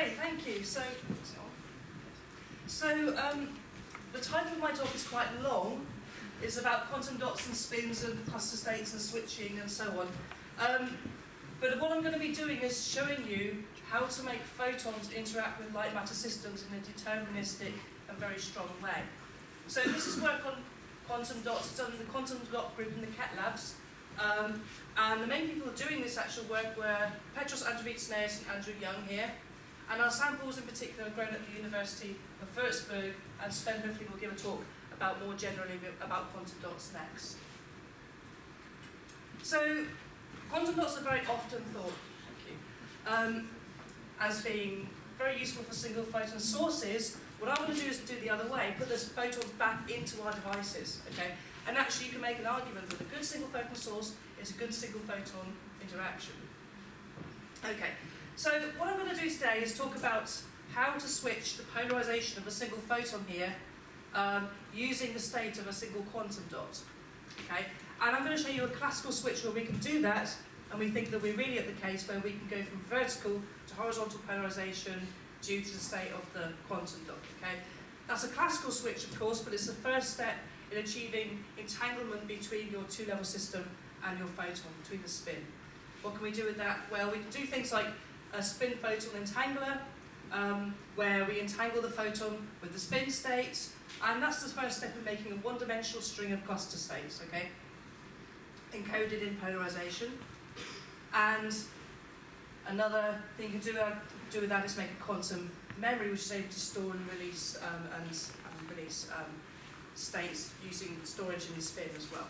Okay, thank you. So the title of my talk is quite long. It's about quantum dots and spins and cluster states and switching and so on. But what I'm going to be doing is showing you how to make photons interact with light matter systems in a deterministic and very strong way. So this is work on quantum dots. It's done in the quantum dot group in the KET labs. And the main people doing this actual work were Petros Andrevitsneus and Andrew Young here. And our samples in particular are grown at the University of Würzburg, and Sven hopefully will give a talk about more generally about quantum dots next. So quantum dots are very often thought as being very useful for single photon sources. What I want to do is do the other way, put those photons back into our devices, okay? And actually you can make an argument that a good single photon source is a good single photon interaction. Okay, so what I'm going to do today is talk about how to switch the polarization of a single photon here using the state of a single quantum dot, okay? And I'm going to show you a classical switch where we can do that, and we think that we're really at the case where we can go from vertical to horizontal polarization due to the state of the quantum dot, okay? That's a classical switch, of course, but it's the first step in achieving entanglement between your two-level system and your photon, between the spin. What can we do with that? Well, we can do things like a spin photon entangler, where we entangle the photon with the spin state, and that's the first step in making a one-dimensional string of cluster states, okay? Encoded in polarization. And another thing you can do with that is make a quantum memory, which is able to store and release states using storage in the spin as well.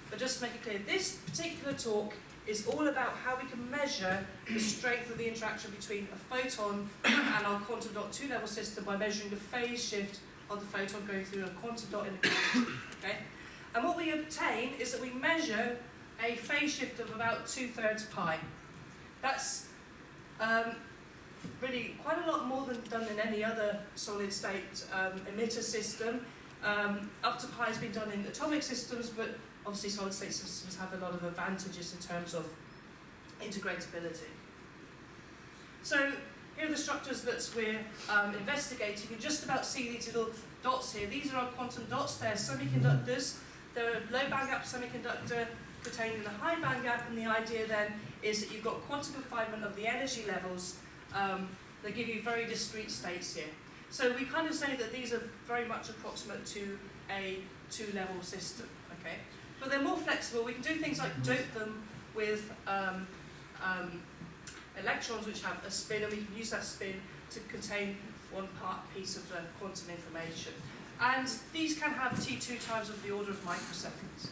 But just to make it clear, this particular talk is all about how we can measure the strength of the interaction between a photon and our quantum dot two-level system by measuring the phase shift of the photon going through a quantum dot in a cavity. Okay? And what we obtain is that we measure a phase shift of about 2/3 pi. That's really quite a lot more than done in any other solid state emitter system. Up to pi has been done in atomic systems, but obviously solid state systems have a lot of advantages in terms of integratability. So here are the structures that we're investigating. You can just about see these little dots here. These are our quantum dots. They're semiconductors. They're a low bandgap semiconductor contained in a high bandgap, and the idea then is that you've got quantum confinement of the energy levels that give you very discrete states here. So we kind of say that these are very much approximate to a two-level system, okay? But they're more flexible. We can do things like dope them with electrons which have a spin, and we can use that spin to contain one piece of the quantum information. And these can have T2 times of the order of microseconds.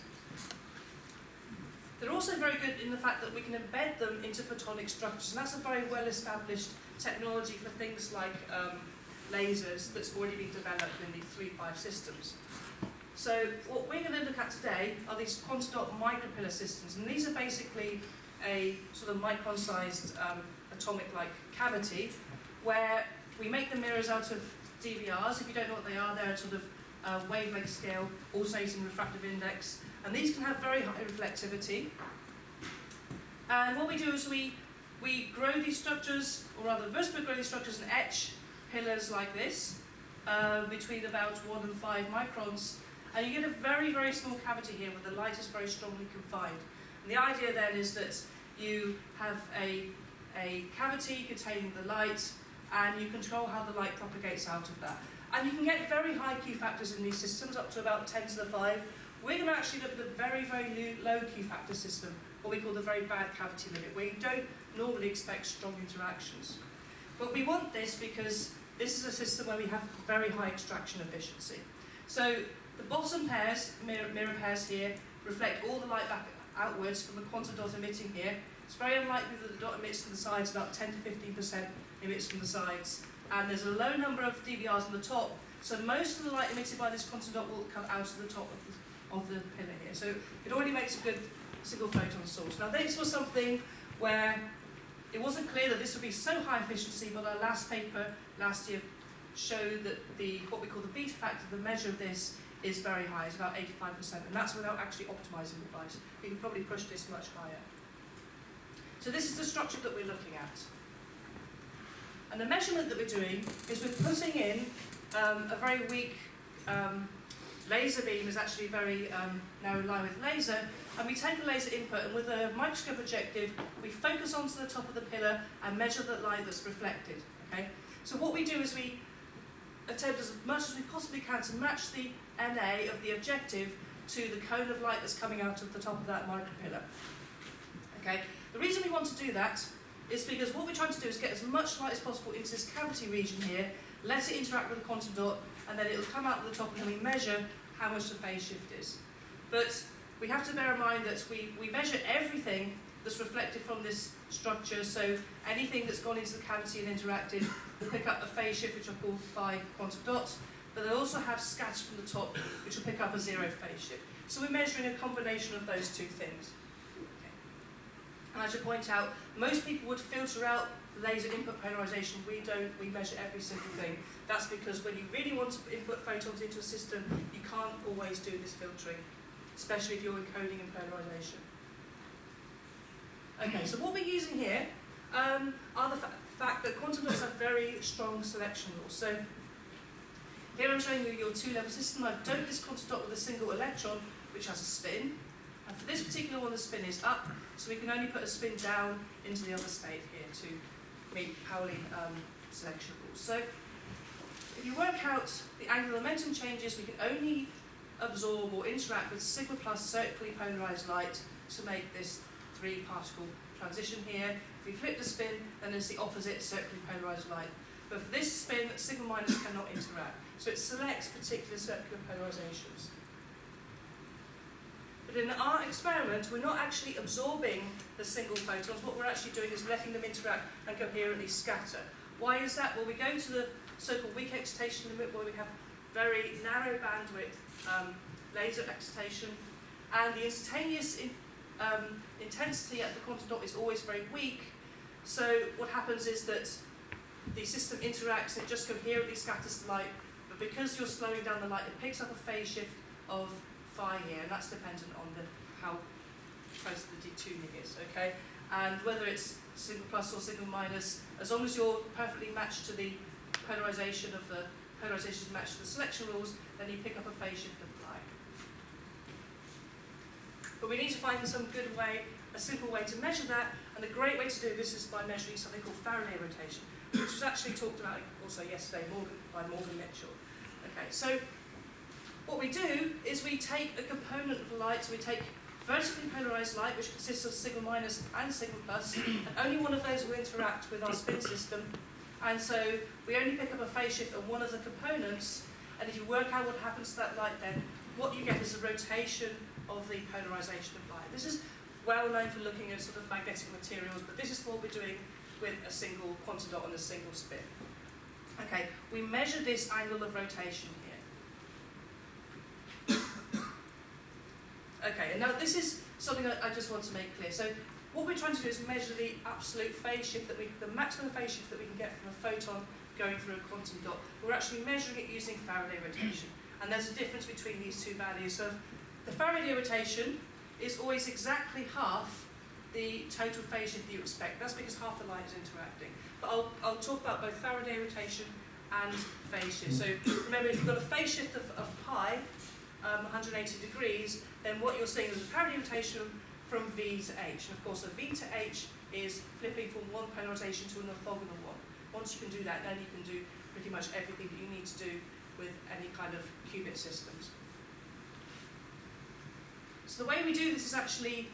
They're also very good in the fact that we can embed them into photonic structures, and that's a very well-established technology for things like lasers that's already been developed in the 3-5 systems. So what we're going to look at today are these quantum dot micropillar systems, and these are basically a sort of micron-sized atomic-like cavity where we make the mirrors out of DVRs. If you don't know what they are, they're sort of wavelength scale, alternating refractive index, and these can have very high reflectivity. And what we do is we grow these structures, or rather Würzburg grow these structures and etch pillars like this, between about 1 and 5 microns, and you get a very, very small cavity here where the light is very strongly confined. And the idea then is that you have a cavity containing the light, and you control how the light propagates out of that. And you can get very high Q factors in these systems, up to about 10 to the 5. We're going to actually look at a very, very low Q factor system, what we call the very bad cavity limit, where you don't normally expect strong interactions. But we want this because this is a system where we have very high extraction efficiency. So the bottom pairs, mirror pairs here, reflect all the light back outwards from the quantum dot emitting here. It's very unlikely that the dot emits from the sides, about 10 to 15% emits from the sides. And there's a low number of DVRs on the top, so most of the light emitted by this quantum dot will come out of the top of the pillar here. So it already makes a good single photon source. Now this was something where it wasn't clear that this would be so high efficiency, but our last paper last year showed that what we call the beta factor, the measure of this, is very high. It's about 85%, and that's without actually optimizing the device. You can probably push this much higher. So this is the structure that we're looking at. And the measurement that we're doing is we're putting in a very weak laser beam, is actually a very narrow line with laser, and we take a laser input, and with a microscope objective, we focus onto the top of the pillar and measure the light that's reflected. Okay? So what we do is we attempt as much as we possibly can to match the NA of the objective to the cone of light that's coming out of the top of that micropillar. Okay? The reason we want to do that is because what we're trying to do is get as much light as possible into this cavity region here, let it interact with the quantum dot, and then it'll come out of the top, and then we measure how much the phase shift is. But we have to bear in mind that we measure everything that's reflected from this structure, so anything that's gone into the cavity and interacted will pick up a phase shift, which are called phi quantum dots, but they'll also have scatter from the top, which will pick up a zero phase shift. So we're measuring a combination of those two things. Okay. And I should point out, most people would filter out laser input polarization. We don't. We measure every single thing. That's because when you really want to input photons into a system, you can't always do this filtering, especially if you're encoding and polarization. Okay, so what we're using here are the fact that quantum dots have very strong selection rules. So here I'm showing you your two-level system. I've doped this quantum dot with a single electron, which has a spin. And for this particular one, the spin is up, so we can only put a spin down into the other state here to meet Pauli selection rules. So if you work out the angular momentum changes, we can only absorb or interact with sigma plus circularly polarized light to make this three-particle transition here. If we flip the spin, then it's the opposite, circularly polarized light. But for this spin, sigma minus cannot interact. So it selects particular circular polarizations. But in our experiment, we're not actually absorbing the single photons. What we're actually doing is letting them interact and coherently scatter. Why is that? Well, we go to the so-called weak excitation limit, where we have very narrow bandwidth laser excitation, and the instantaneous intensity at the quantum dot is always very weak. So what happens is that the system interacts, it just coherently scatters the light, but because you're slowing down the light, it picks up a phase shift of phi here, and that's dependent on how close the detuning is, okay? And whether it's sigma plus or sigma minus, as long as you're perfectly matched to the polarization of the polarizations matched to the selection rules, then you pick up a phase shift of phi. But we need to find some good way, a simple way to measure that, and a great way to do this is by measuring something called Faraday rotation, which was actually talked about also yesterday by Morgan Mitchell. Okay, so what we do is we take a component of the light, so we take vertically polarized light, which consists of sigma minus and sigma plus, and only one of those will interact with our spin system, and so we only pick up a phase shift on one of the components, and if you work out what happens to that light then, what you get is a rotation of the polarization of light. This is well known for looking at sort of magnetic materials, but this is what we're doing with a single quantum dot on a single spin. Okay, we measure this angle of rotation here. Okay, and now this is something I just want to make clear. So what we're trying to do is measure the absolute phase shift the maximum phase shift that we can get from a photon going through a quantum dot. We're actually measuring it using Faraday rotation. And there's a difference between these two values. So the Faraday rotation is always exactly half the total phase shift that you expect. That's because half the light is interacting. But I'll talk about both Faraday rotation and phase shift. So remember, if you've got a phase shift of pi, 180 degrees, then what you're seeing is a Faraday rotation from V to H. And of course, a V to H is flipping from one polarization to an orthogonal one. Once you can do that, then you can do pretty much everything that you need to do with any kind of qubit systems. So the way we do this is actually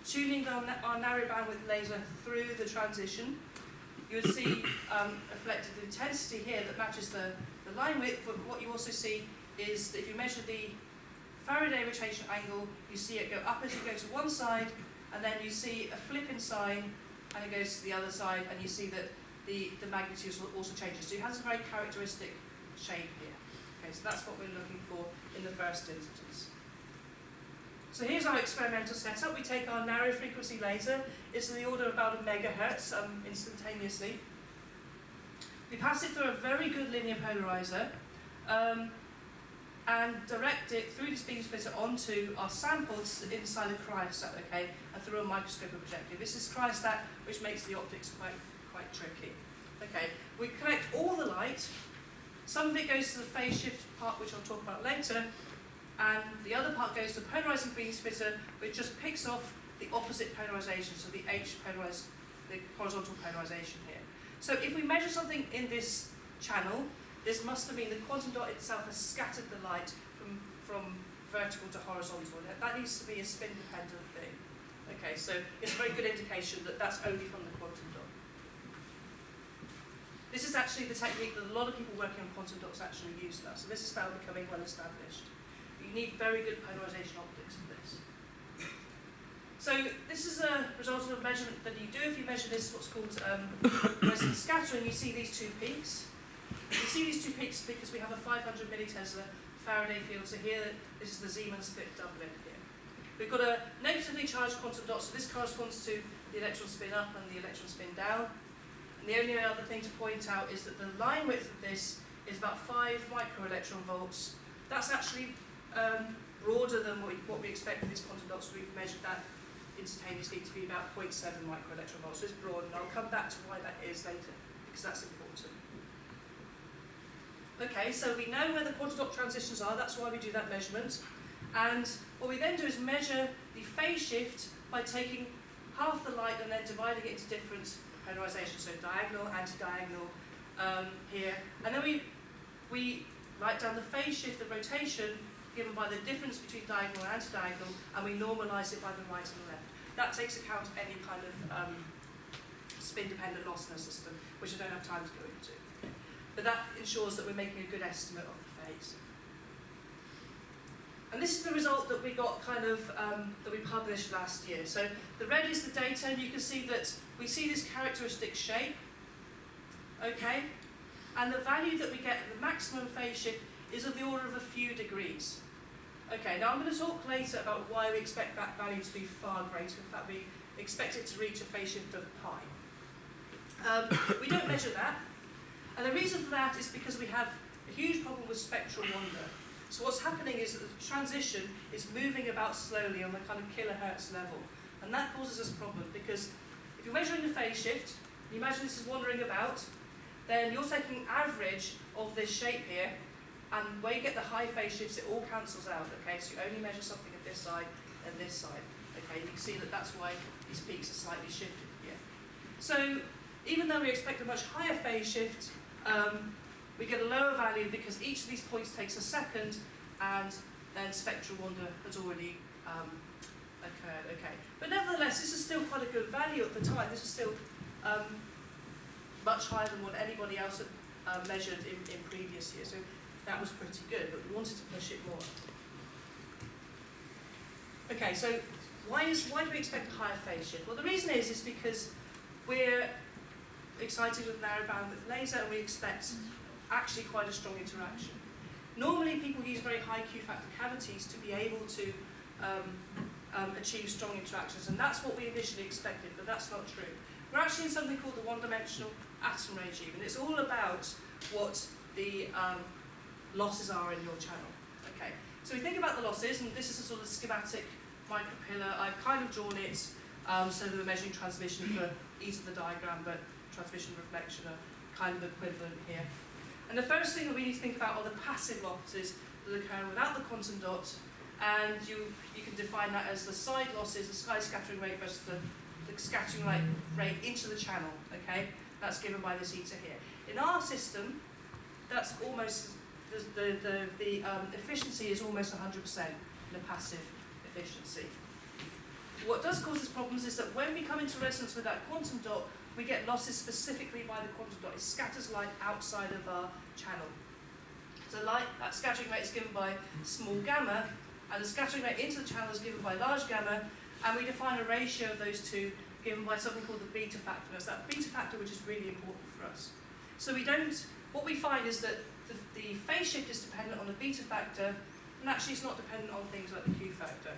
tuning our narrow bandwidth laser through the transition. You would see reflected the intensity here that matches the line width, but what you also see is that if you measure the Faraday rotation angle, you see it go up as you go to one side, and then you see a flip in sign, and it goes to the other side, and you see that the magnitude also changes. So it has a very characteristic shape here. Okay, so that's what we're looking for in the first instance. So here's our experimental setup. We take our narrow frequency laser. It's in the order of about a megahertz instantaneously. We pass it through a very good linear polarizer and direct it through this beam splitter onto our samples inside a cryostat, okay, and through a microscope objective. This is cryostat, which makes the optics quite tricky. Okay, we collect all the light. Some of it goes to the phase shift part, which I'll talk about later, and the other part goes to the polarizing beam splitter, which just picks off the opposite polarization, so the the horizontal polarization here. So if we measure something in this channel, this must have been the quantum dot itself has scattered the light from vertical to horizontal. That needs to be a spin-dependent thing. Okay, so it's a very good indication that that's only from the quantum dot. This is actually the technique that a lot of people working on quantum dots actually use now. So this is now becoming well established. You need very good polarization optics for this. So this is a result of a measurement that you do if you measure this, what's called resonant scattering. You see these two peaks. You see these two peaks because we have a 500 millitesla Faraday field. So here, this is the Zeeman split doublet here. We've got a negatively charged quantum dot, so this corresponds to the electron spin up and the electron spin down. And the only other thing to point out is that the line width of this is about 5 microelectron volts. That's actually broader than what we expect with these quantum dots. We've measured that instantaneously to be about 0.7 microelectron volts. So it's broad, and I'll come back to why that is later, because that's important. Okay, so we know where the quantum dot transitions are, that's why we do that measurement. And what we then do is measure the phase shift by taking half the light and then dividing it into different polarizations, so diagonal, anti-diagonal here. And then we write down the phase shift of rotation given by the difference between diagonal and anti-diagonal, and we normalize it by the right and the left. That takes account of any kind of spin-dependent loss in a system, which I don't have time to go into. But that ensures that we're making a good estimate of the phase. And this is the result that we got that we published last year. So the red is the data, and you can see that we see this characteristic shape, okay? And the value that we get, the maximum phase shift, is of the order of a few degrees. Okay, now I'm going to talk later about why we expect that value to be far greater. In fact, we expect it to reach a phase shift of pi. We don't measure that. And the reason for that is because we have a huge problem with spectral wander. So what's happening is that the transition is moving about slowly on the kind of kilohertz level. And that causes us problems because if you're measuring the phase shift, you imagine this is wandering about, then you're taking average of this shape here, and where you get the high phase shifts, it all cancels out, okay? So you only measure something at this side and this side, okay? You can see that that's why these peaks are slightly shifted here. So even though we expect a much higher phase shift, we get a lower value because each of these points takes a second, and then spectral wander has already occurred, okay? But nevertheless, this is still quite a good value at the time. This is still much higher than what anybody else had measured in previous years. So that was pretty good, but we wanted to push it more. Okay, so why do we expect a higher phase shift? Well, the reason is because we're excited with narrow bandwidth laser, and we expect actually quite a strong interaction. Normally, people use very high Q factor cavities to be able to achieve strong interactions, and that's what we initially expected, but that's not true. We're actually in something called the one-dimensional atom regime, and it's all about what the losses are in your channel. Okay, so we think about the losses, and this is a sort of schematic micropillar. I've kind of drawn it so that we're measuring transmission for ease of the diagram, but transmission and reflection are kind of equivalent here. And the first thing that we need to think about are the passive losses that occur without the quantum dot, and you can define that as the side losses, the sky scattering rate versus the scattering rate into the channel, okay? That's given by this eta here. In our system, that's almost, the efficiency is almost 100% in the passive efficiency. What does cause us problems is that when we come into resonance with that quantum dot, we get losses specifically by the quantum dot. It scatters light outside of our channel. So that scattering rate is given by small gamma, and the scattering rate into the channel is given by large gamma, and we define a ratio of those two given by something called the beta factor. It's that beta factor which is really important for us. So what we find is that the phase shift is dependent on the beta factor, and actually it's not dependent on things like the Q factor.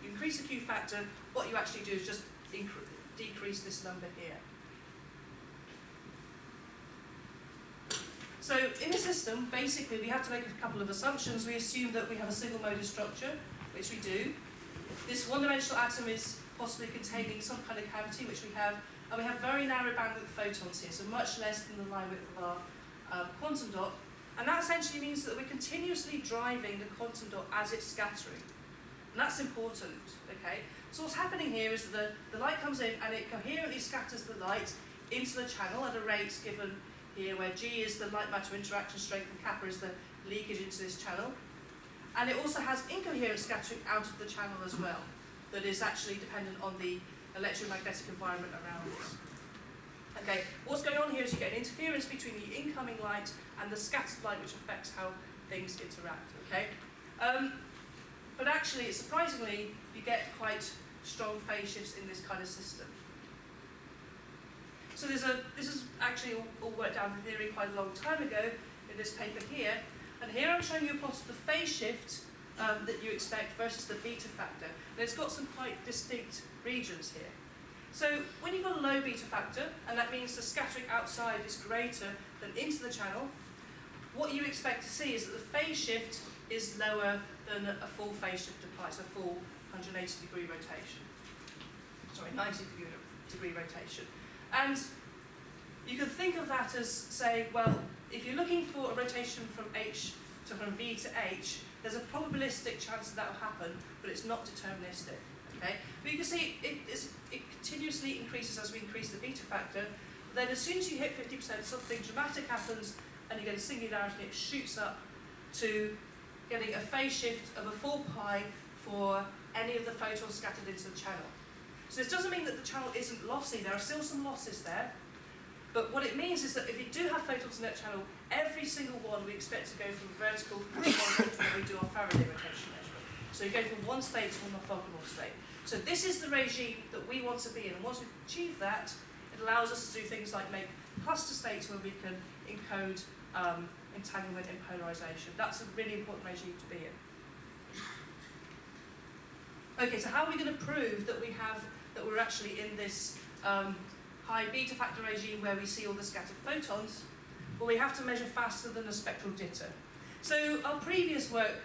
You increase the Q factor, what you actually do is just decrease this number here. So in a system, basically we have to make a couple of assumptions. We assume that we have a single-moded structure, which we do. This one-dimensional atom is possibly containing some kind of cavity, which we have, And we have very narrow bandwidth photons here, so much less than the line width of our quantum dot. And that essentially means that we're continuously driving the quantum dot as it's scattering. And that's important, okay? So what's happening here is that the light comes in and it coherently scatters the light into the channel at a rate given here, where G is the light matter interaction strength and kappa is the leakage into this channel. And it also has incoherent scattering out of the channel as well, that is actually dependent on the electromagnetic environment around it. Okay, what's going on here is you get an interference between the incoming light and the scattered light, which affects how things interact, okay? But actually, surprisingly, you get quite strong phase shifts in this kind of system. So this is actually all worked out in theory quite a long time ago in this paper here. And here I'm showing you a plot of the phase shift that you expect versus the beta factor. And it's got some quite distinct regions here. So when you've got a low beta factor, and that means the scattering outside is greater than into the channel, what you expect to see is that the phase shift is lower than a full phase shift applies, a full 180-degree rotation. Sorry, 90-degree rotation. And you can think of that as saying, well, if you're looking for a rotation from V to H, there's a probabilistic chance that will happen, but it's not deterministic. Okay? But you can see it continuously increases as we increase the beta factor. Then as soon as you hit 50%, something dramatic happens, and you get a singularity, and it shoots up to getting a phase shift of a full pi for any of the photons scattered into the channel. So this doesn't mean that the channel isn't lossy. There are still some losses there. But what it means is that if you do have photons in that channel, every single one we expect to go from vertical to horizontal when we do our Faraday rotation measurement. So you go from one state to an orthogonal state. So this is the regime that we want to be in. And once we've achieved that, it allows us to do things like make cluster states where we can encode entanglement and polarization. That's a really important regime to be in. Okay, so how are we going to prove that we're actually in this high beta factor regime where we see all the scattered photons? Well, we have to measure faster than a spectral jitter. So our previous work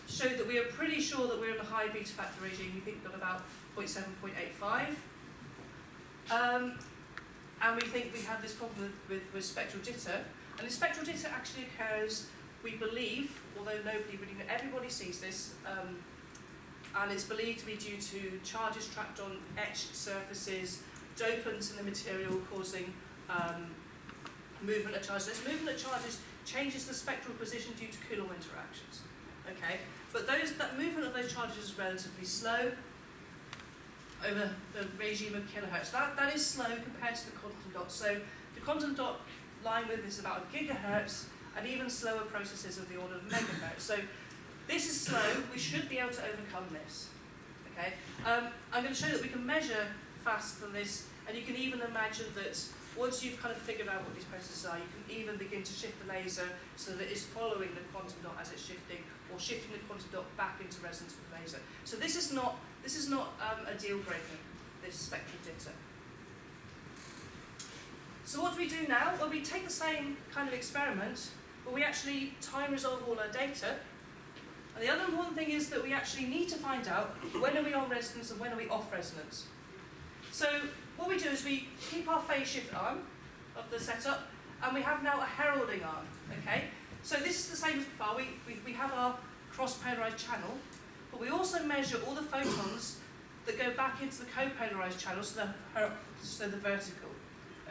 showed that we are pretty sure that we're in a high beta factor regime. We think we've got about 0.7, 0.85. And we think we have this problem with spectral jitter. And the spectral jitter actually occurs, we believe, although everybody sees this, and it's believed to be due to charges trapped on etched surfaces, dopants in the material causing movement of charges. This movement of charges changes the spectral position due to Coulomb interactions. Okay, but that movement of those charges is relatively slow over the regime of kilohertz. That is slow compared to the quantum dot. So the quantum dot line width is about a gigahertz, and even slower processes of the order of megahertz. So this is slow. We should be able to overcome this. Okay, I'm going to show that we can measure faster than this, and you can even imagine that once you've kind of figured out what these processes are, you can even begin to shift the laser so that it's following the quantum dot as it's shifting, or shifting the quantum dot back into resonance with the laser. So this is not a deal breaker, this spectral jitter. So what do we do now? Well, we take the same kind of experiment, but we actually time resolve all our data. And the other important thing is that we actually need to find out when are we on resonance and when are we off resonance. So what we do is we keep our phase shift arm of the setup, and we have now a heralding arm. Okay. So this is the same as before. We have our cross-polarized channel, but we also measure all the photons that go back into the co-polarized channel, so the vertical.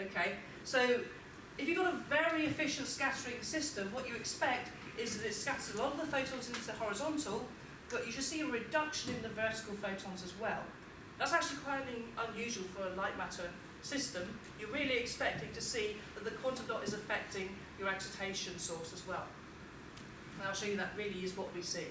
Okay. So if you've got a very efficient scattering system, what you expect is that it scatters a lot of the photons into the horizontal, but you should see a reduction in the vertical photons as well. That's actually quite unusual for a light matter system. You're really expecting to see that the quantum dot is affecting your excitation source as well. And I'll show you that really is what we see.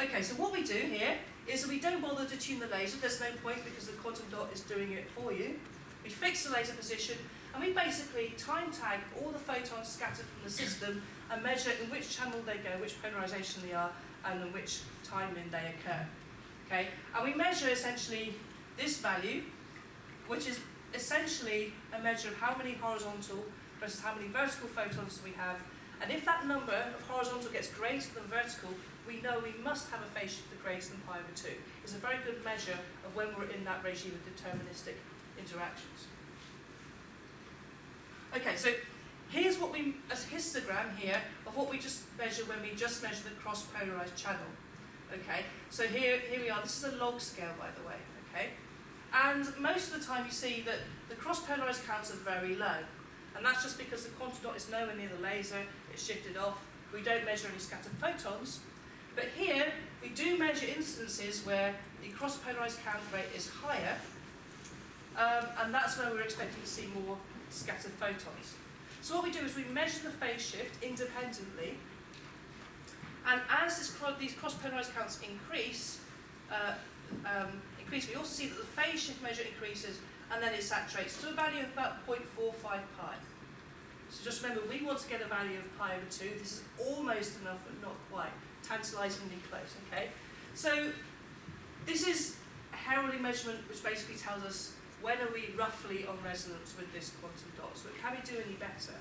Okay, so what we do here is that we don't bother to tune the laser. There's no point because the quantum dot is doing it for you. We fix the laser position, and we basically time tag all the photons scattered from the system and measure in which channel they go, which polarization they are, and in which timing they occur. Okay? And we measure essentially this value, which is essentially a measure of how many horizontal versus how many vertical photons we have. And if that number of horizontal gets greater than vertical, we know we must have a phase shift greater than pi over 2. It's a very good measure of when we're in that regime of deterministic interactions. Okay, so here's what a histogram here of what we just measured when we just measured the cross-polarized channel. Okay, so here we are. This is a log scale, by the way. Okay, and most of the time you see that the cross-polarized counts are very low, and that's just because the quantum dot is nowhere near the laser. It's shifted off. We don't measure any scattered photons, but here we do measure instances where the cross-polarized count rate is higher, and that's where we're expecting to see more scattered photons. So what we do is we measure the phase shift independently, and as these cross-polarized counts increase, we also see that the phase shift measure increases, and then it saturates to a value of about 0.45 pi. So just remember, we want to get a value of pi over 2. This is almost enough, but not quite. Tantalizingly close, okay? So this is a heralding measurement, which basically tells us when are we roughly on resonance with this quantum dot. So can we do any better?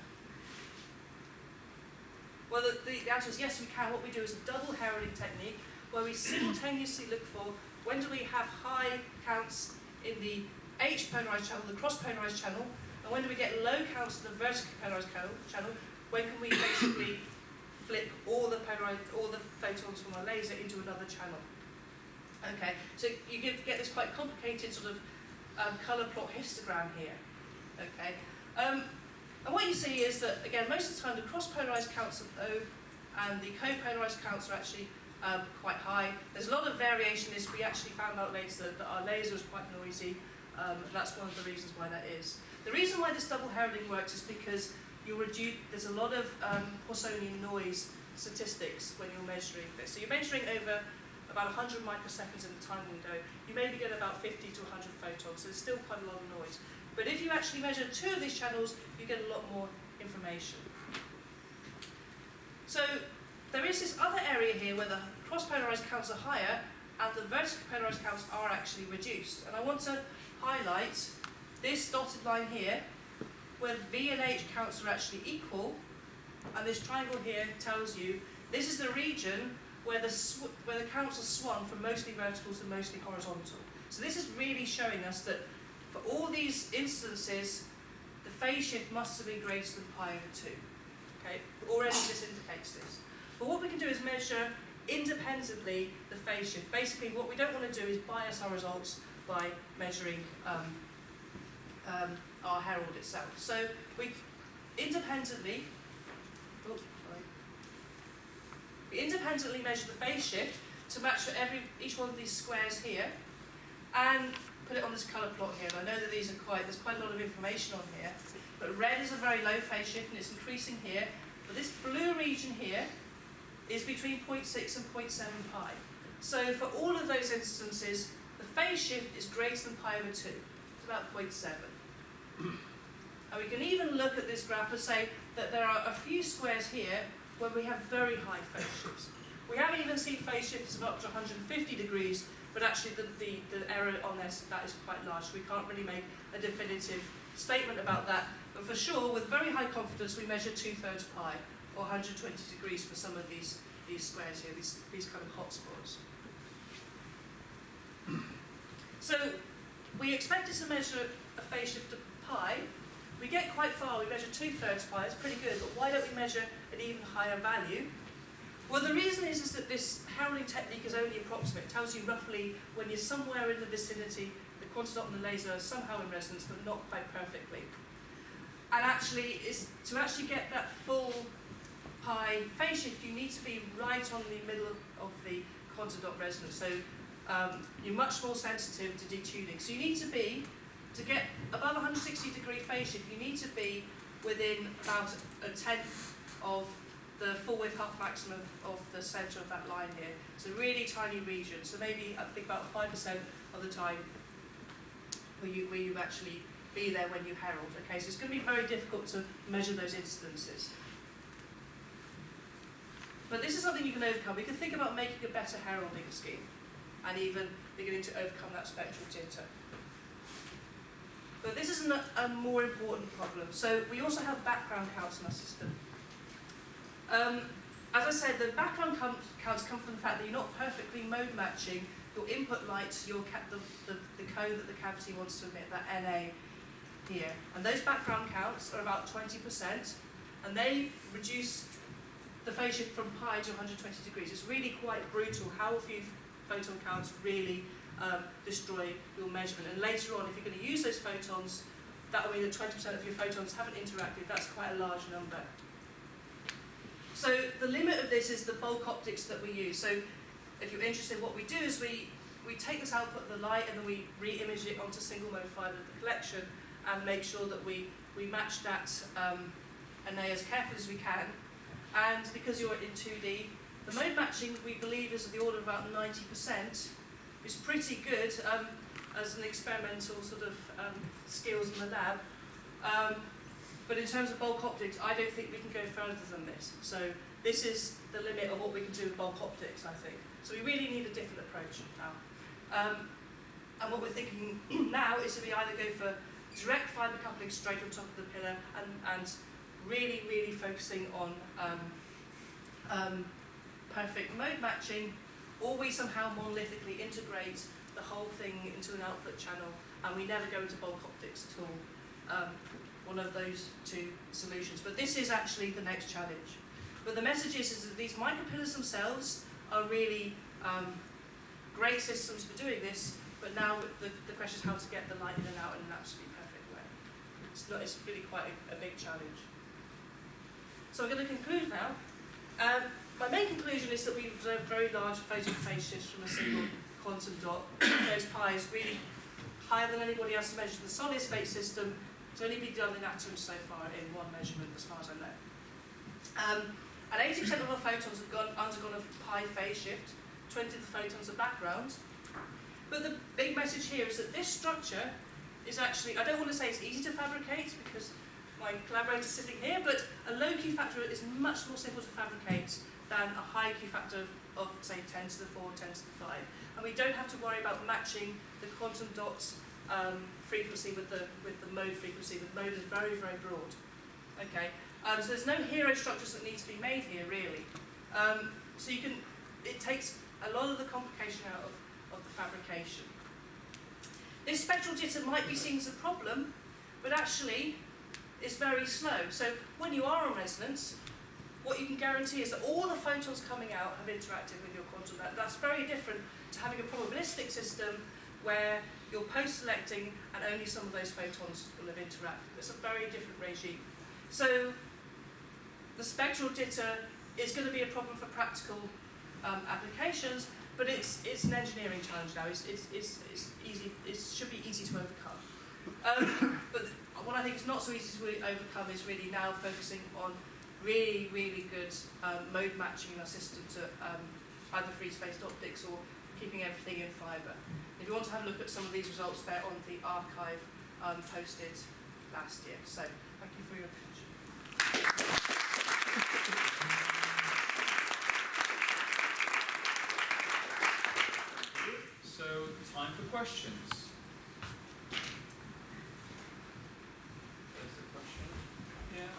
Well, the answer is yes, we can. What we do is a double heralding technique, where we simultaneously look for when do we have high counts in the H polarized channel, the cross polarized channel, and when do we get low counts in the vertically polarized channel? When can we basically flip all the photons from our laser into another channel? Okay, so you get this quite complicated sort of colour plot histogram here. Okay, and what you see is that, again, most of the time the cross-polarised counts are low and the co-polarised counts are actually quite high. There's a lot of variation in this. We actually found out later that our laser is quite noisy, and that's one of the reasons why that is. The reason why this double heralding works is because there's a lot of Poissonian noise statistics when you're measuring this. So you're measuring over about 100 microseconds in the time window. You maybe get about 50 to 100 photons, so there's still quite a lot of noise. But if you actually measure 2 of these channels, you get a lot more information. So there is this other area here where the cross-polarised counts are higher and the vertically polarised counts are actually reduced. And I want to highlight this dotted line here, where V and H counts are actually equal, and this triangle here tells you this is the region where the counts are swung from mostly vertical to mostly horizontal. So this is really showing us that for all these instances, the phase shift must have been greater than pi over 2. Okay, already this indicates this. But what we can do is measure independently the phase shift. Basically, what we don't want to do is bias our results by measuring our herald itself. So we independently measure the phase shift to match for each one of these squares here, and put it on this colour plot here. And I know that there's quite a lot of information on here, but red is a very low phase shift and it's increasing here. But this blue region here is between 0.6 and 0.7 pi. So for all of those instances, the phase shift is greater than pi over 2. It's about 0.7. And we can even look at this graph and say that there are a few squares here where we have very high phase shifts. We haven't even seen phase shifts of up to 150 degrees, but actually the error on this, that is quite large. So we can't really make a definitive statement about that. But for sure, with very high confidence, we measure 2/3 pi, or 120 degrees for some of these squares here, these kind of hotspots. So we expected to measure a phase shift of pi. We get quite far, we measure 2/3 pi, it's pretty good, but why don't we measure an even higher value? Well, the reason is that this heralding technique is only approximate. It tells you roughly when you're somewhere in the vicinity, the quantum dot and the laser are somehow in resonance, but not quite perfectly. And actually, to actually get that full pi phase shift, you need to be right on the middle of the quantum dot resonance. So you're much more sensitive to detuning. So you need to get above 160 degree phase shift, you need to be within about a tenth of the full width half maximum of the centre of that line here. It's a really tiny region, so maybe I think about 5% of the time where you actually be there when you herald. Okay, so it's going to be very difficult to measure those instances. But this is something you can overcome. We can think about making a better heralding scheme and even beginning to overcome that spectral jitter. But this is a more important problem. So we also have background counts in our system. as I said, the background counts come from the fact that you're not perfectly mode matching your input light to your the cone that the cavity wants to emit, that NA here. And those background counts are about 20%, and they reduce the phase shift from pi to 120 degrees. It's really quite brutal how a few photon counts really destroy your measurement. And later on, if you're going to use those photons, that will mean that 20% of your photons haven't interacted. That's quite a large number. So the limit of this is the bulk optics that we use. So if you're interested, what we do is we take this output of the light and then we re-image it onto single mode fibre of the collection and make sure that we match that NA as carefully as we can. And because you're in 2D, the mode matching we believe is of the order of about 90%. It's pretty good as an experimental sort of skills in the lab. But in terms of bulk optics, I don't think we can go further than this. So this is the limit of what we can do with bulk optics, I think. So we really need a different approach now. And what we're thinking now is that we either go for direct fibre coupling straight on top of the pillar and really, really focusing on perfect mode matching, or we somehow monolithically integrate the whole thing into an output channel and we never go into bulk optics at all. One of those two solutions. But this is actually the next challenge. But the message is that these micropillars themselves are really great systems for doing this, but now the question is how to get the light in and out in an absolutely perfect way. It's really quite a big challenge. So I'm going to conclude now. My main conclusion is that we observe very large photon phase shifts from a single quantum dot. Those pi is really higher than anybody else has measured in the solid state system. It's only been done in atoms so far in one measurement, as far as I know. And 80% of our photons have undergone a pi phase shift. 20 of the photons are background. But the big message here is that this structure is actually, I don't want to say it's easy to fabricate because my collaborator's sitting here, but a low Q factor is much more simple to fabricate than a high Q factor of, say, 10 to the 4, 10 to the 5. And we don't have to worry about matching the quantum dot's frequency with the mode frequency. The mode is very, very broad. Okay, so there's no hero structures that need to be made here, really. So it takes a lot of the complication out of the fabrication. This spectral jitter might be seen as a problem, but actually it's very slow. So when you are on resonance, what you can guarantee is that all the photons coming out have interacted with your quantum. That's very different to having a probabilistic system where you're post-selecting and only some of those photons will have interacted. It's a very different regime. So the spectral jitter is going to be a problem for practical applications, but it's an engineering challenge now. It's easy. It should be easy to overcome. But what I think is not so easy to really overcome is really now focusing on really, really good mode matching in our system to either free-spaced optics or keeping everything in fibre. If you want to have a look at some of these results, they're on the archive posted last year. So thank you for your attention. So time for questions. There's a question. Yeah.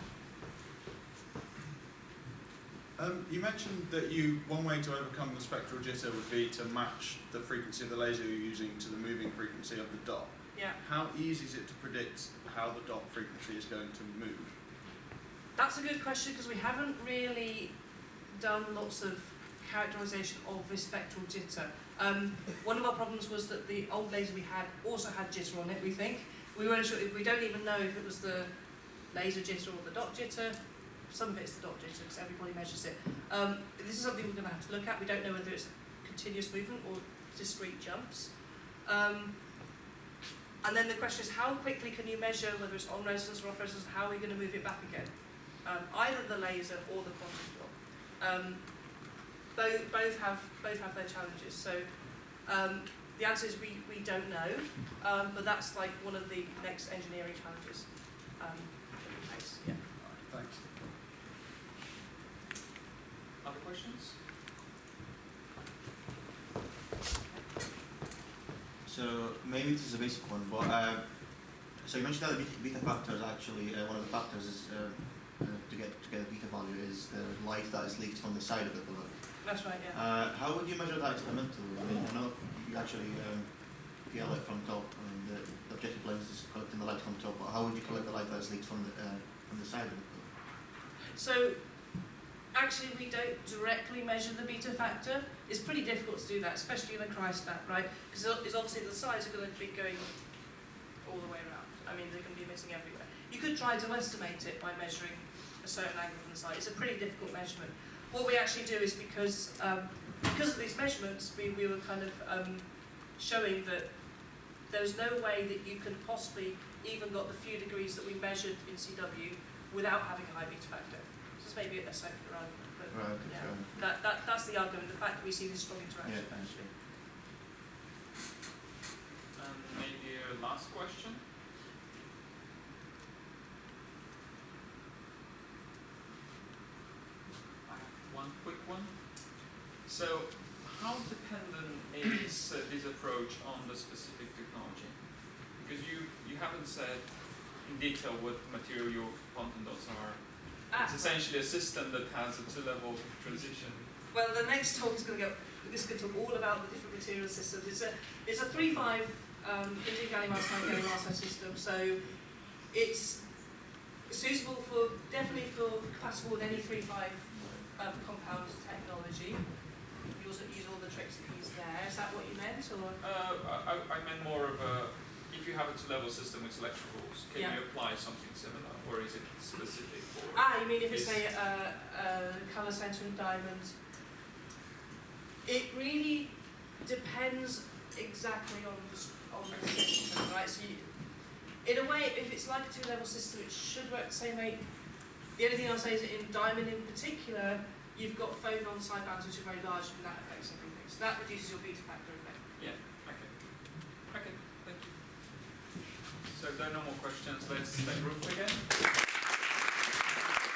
You mentioned that one way to overcome the spectral jitter would be to match the frequency of the laser you're using to the moving frequency of the dot. Yeah. How easy is it to predict how the dot frequency is going to move? That's a good question because we haven't really done lots of characterization of this spectral jitter. One of our problems was that the old laser we had also had jitter on it, we think. We weren't sure, we don't even know if it was the laser jitter or the dot jitter. Some of it's the dot jitter because everybody measures it. This is something we're going to have to look at. We don't know whether it's continuous movement or discrete jumps. And then the question is, how quickly can you measure whether it's on resonance or off resonance? How are we going to move it back again? Either the laser or the quantum dot. Both have their challenges. So the answer is we don't know, but that's like one of the next engineering challenges that we face. Yeah. Thanks. Other questions? So maybe this is a basic one, but so you mentioned that the beta factor is actually one of the factors is to get a beta value is the light that is leaked from the side of the balloon. That's right, yeah. How would you measure that experimentally? I mean, I know you actually get light from top, and the objective lens is collecting the light from top, but how would you collect the light that is leaked from the side of the balloon? So actually we don't directly measure the beta factor. It's pretty difficult to do that, especially in a cryostat, right? Because it's obviously the sides are going to be going all the way around. I mean, they're going to be emitting everywhere. You could try to estimate it by measuring a certain angle from the side. It's a pretty difficult measurement. What we actually do is because of these measurements, we were kind of showing that there's no way that you can possibly even got the few degrees that we measured in CW without having a high beta factor. This is maybe a circular argument, but Right, yeah, that's the argument, the fact that we see this strong interaction. Yeah, thank you. And maybe a last question. I have one quick one. So, how dependent is this approach on the specific technology? Because you haven't said in detail what material your quantum dots are. It's essentially a system that has a two-level transition. Well, the next talk is going to talk all about the different material systems. It's a 3-5 indium gallium arsenide system, so it's suitable for compatible with any 3-5 compound technology. You also use all the tricks that he's there. Is that what you meant, or? I meant more of a, if you have a two-level system with electricals, can you apply something similar, or is it specific for? You mean if it's a colour centre and diamond? It really depends exactly on the system, right? So in a way, if it's like a two-level system, it should work the same way. The only thing I'll say is that in diamond in particular, you've got photon sidebands which are very large, and that affects everything. So that reduces your beta factor effect. Yeah, okay. Okay, thank you. So if there are no more questions, let's thank Ruth again.